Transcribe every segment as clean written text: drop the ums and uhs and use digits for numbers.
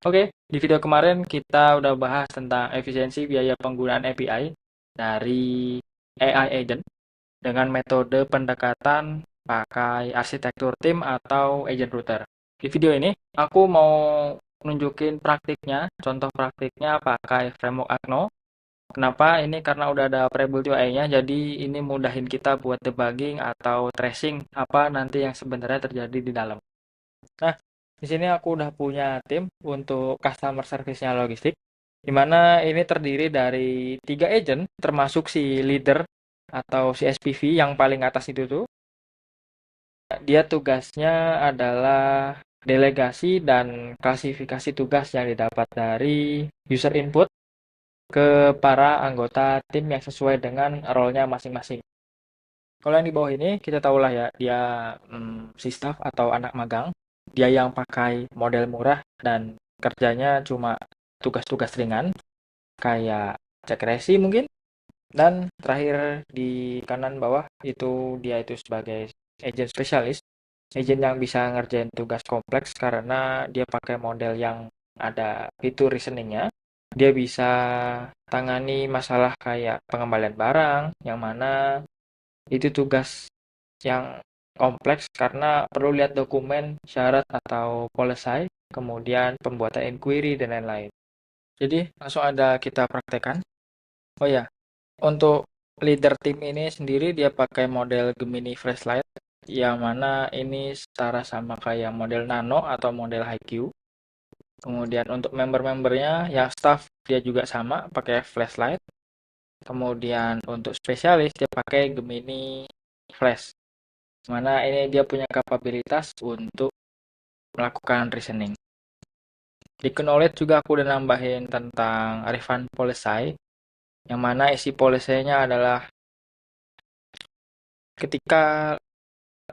Oke, di video kemarin kita udah bahas tentang efisiensi biaya penggunaan API dari AI agent dengan metode pendekatan pakai arsitektur tim atau agent router. Di video ini, aku mau nunjukin praktiknya, contoh praktiknya pakai framework Agno. Kenapa? Ini karena udah ada prebuilt UI-nya, jadi ini mudahin kita buat debugging atau tracing apa nanti yang sebenarnya terjadi di dalam. Nah, di sini aku udah punya tim untuk customer service-nya logistik, di mana ini terdiri dari 3 agent, termasuk si leader atau si SPV yang paling atas itu tuh. Dia tugasnya adalah delegasi dan klasifikasi tugas yang didapat dari user input ke para anggota tim yang sesuai dengan role-nya masing-masing. Kalau yang di bawah ini kita tahulah ya, dia si staff atau anak magang. Dia yang pakai model murah dan kerjanya cuma tugas-tugas ringan kayak cek resi mungkin. Dan terakhir di kanan bawah itu dia itu sebagai agent spesialis, agent yang bisa ngerjain tugas kompleks karena dia pakai model yang ada fitur reasoningnya. Dia bisa tangani masalah kayak pengembalian barang, yang mana itu tugas yang kompleks karena perlu lihat dokumen, syarat atau policy, kemudian pembuatan inquiry dan lain-lain. Jadi langsung ada kita praktekkan. Oh ya, untuk leader tim ini sendiri dia pakai model Gemini Flashlight yang mana ini setara sama kayak model Nano atau model HiQ. Kemudian untuk member-membernya yang staff dia juga sama pakai Flashlight. Kemudian untuk spesialis dia pakai Gemini Flash. Mana ini dia punya kapabilitas untuk melakukan reasoning. Di Knowledge juga aku udah nambahin tentang refund policy, yang mana isi policy-nya adalah ketika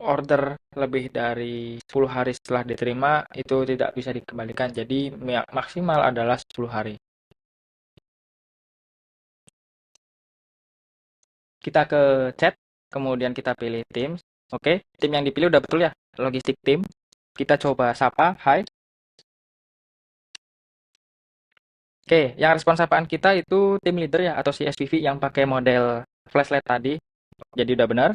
order lebih dari 10 hari setelah diterima, itu tidak bisa dikembalikan. Jadi maksimal adalah 10 hari. Kita ke chat, kemudian kita pilih tim. Oke, tim yang dipilih udah betul ya, logistik tim. Kita coba sapa, hai. Oke, yang respon sapaan kita itu tim leader ya atau si SPV yang pakai model flashlight tadi. Jadi udah benar.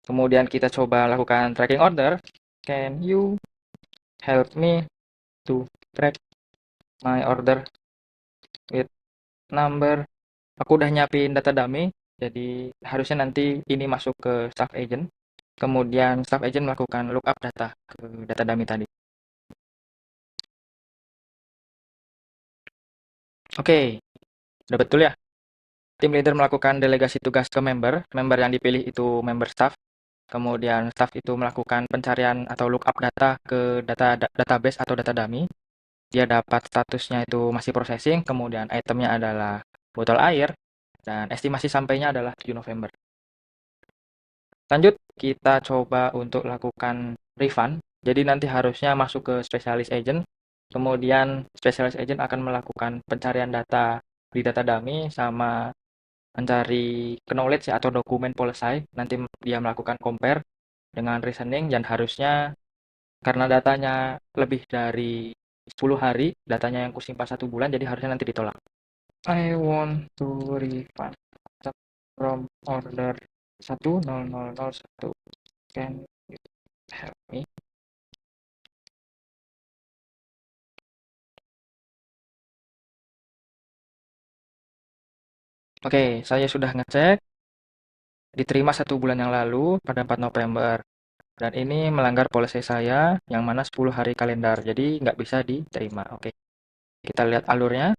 Kemudian kita coba lakukan tracking order. Can you help me to track my order with number? Aku udah nyiapin data dummy. Jadi harusnya nanti ini masuk ke staff agent. Kemudian staff agent melakukan lookup data ke data dummy tadi. Oke, udah betul ya. Tim leader melakukan delegasi tugas ke member. Member yang dipilih itu member staff. Kemudian staff itu melakukan pencarian atau lookup data ke database atau data dummy. Dia dapat statusnya itu masih processing, kemudian itemnya adalah botol air, dan estimasi sampainya adalah 7 November. Lanjut, kita coba untuk lakukan refund. Jadi nanti harusnya masuk ke specialist agent, kemudian specialist agent akan melakukan pencarian data di data dummy sama mencari knowledge atau dokumen policy. Nanti dia melakukan compare dengan reasoning dan harusnya karena datanya lebih dari 10 hari, datanya yang kusimpan 1 bulan, jadi harusnya nanti ditolak. I want to refund from order 100001. Can you help me? Oke, saya sudah ngecek, diterima 1 bulan yang lalu pada 4 November. Dan ini melanggar policy saya yang mana 10 hari kalender, jadi nggak bisa diterima. Oke, kita lihat alurnya.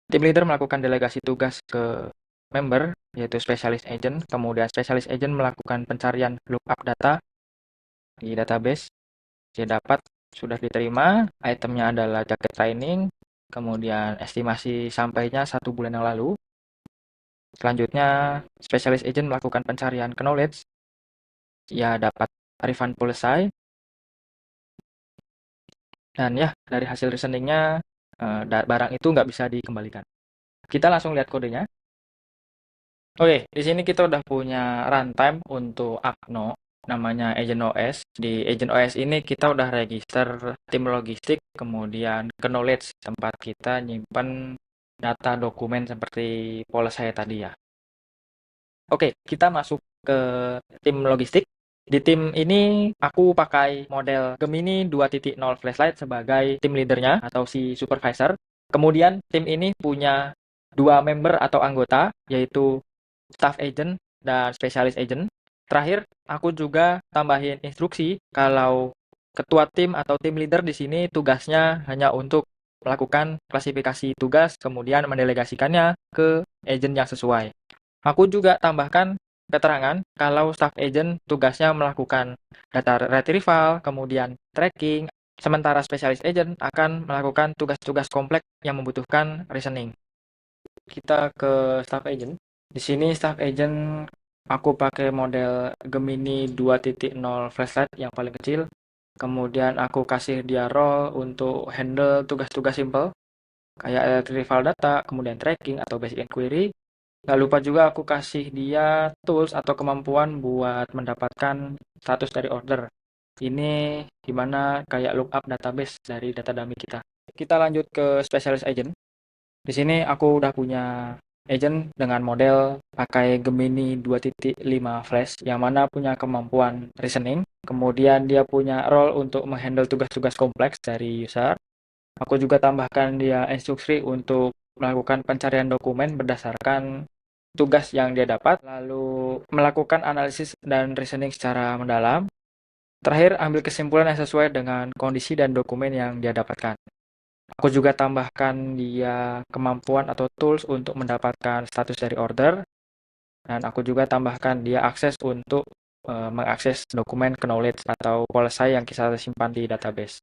Tim leader melakukan delegasi tugas ke member, yaitu specialist agent. Kemudian specialist agent melakukan pencarian lookup data di database. Dia dapat sudah diterima, itemnya adalah jaket training, kemudian estimasi sampainya 1 bulan yang lalu. Selanjutnya, specialist agent melakukan pencarian knowledge. Ya dapat refund policy. Dan ya, dari hasil reasoningnya, barang itu nggak bisa dikembalikan. Kita langsung lihat kodenya. Oke, di sini kita udah punya runtime untuk Agno. namanya Agent OS. Di Agent OS ini kita udah register tim logistik, kemudian knowledge tempat kita nyimpan data dokumen seperti pola saya tadi ya. Oke, kita masuk ke tim logistik. Di tim ini aku pakai model Gemini 2.0 Flashlight sebagai tim leadernya atau si supervisor. Kemudian tim ini punya dua member atau anggota, yaitu staff agent dan specialist agent. Terakhir, aku juga tambahin instruksi kalau ketua tim atau tim leader di sini tugasnya hanya untuk melakukan klasifikasi tugas, kemudian mendelegasikannya ke agent yang sesuai. Aku juga tambahkan keterangan kalau staff agent tugasnya melakukan data retrieval, kemudian tracking, sementara specialist agent akan melakukan tugas-tugas kompleks yang membutuhkan reasoning. Kita ke staff agent. Di sini staff agent aku pakai model Gemini 2.0 Flashlight yang paling kecil. Kemudian aku kasih dia role untuk handle tugas-tugas simple kayak retrieval data, kemudian tracking atau basic inquiry. Gak lupa juga aku kasih dia tools atau kemampuan buat mendapatkan status dari order. Ini gimana kayak lookup database dari data dummy kita. Kita lanjut ke specialist agent. Di sini aku udah punya agent dengan model pakai Gemini 2.5 Flash yang mana punya kemampuan reasoning. Kemudian dia punya role untuk menghandle tugas-tugas kompleks dari user. Aku juga tambahkan dia instruksi untuk melakukan pencarian dokumen berdasarkan tugas yang dia dapat, lalu melakukan analisis dan reasoning secara mendalam. Terakhir, ambil kesimpulan yang sesuai dengan kondisi dan dokumen yang dia dapatkan. Aku juga tambahkan dia kemampuan atau tools untuk mendapatkan status dari order, dan aku juga tambahkan dia akses untuk mengakses dokumen knowledge atau policy yang kita simpan di database.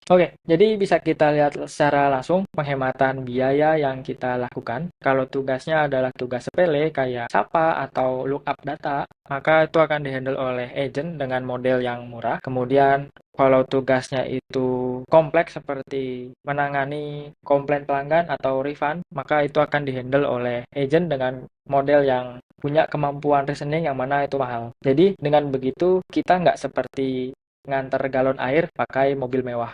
Oke, jadi bisa kita lihat secara langsung penghematan biaya yang kita lakukan. Kalau tugasnya adalah tugas sepele kayak sapa atau lookup data, maka itu akan dihandle oleh agent dengan model yang murah. Kemudian kalau tugasnya itu kompleks seperti menangani komplain pelanggan atau refund, maka itu akan dihandle oleh agent dengan model yang punya kemampuan reasoning yang mana itu mahal. Jadi dengan begitu kita nggak seperti ngantar galon air pakai mobil mewah.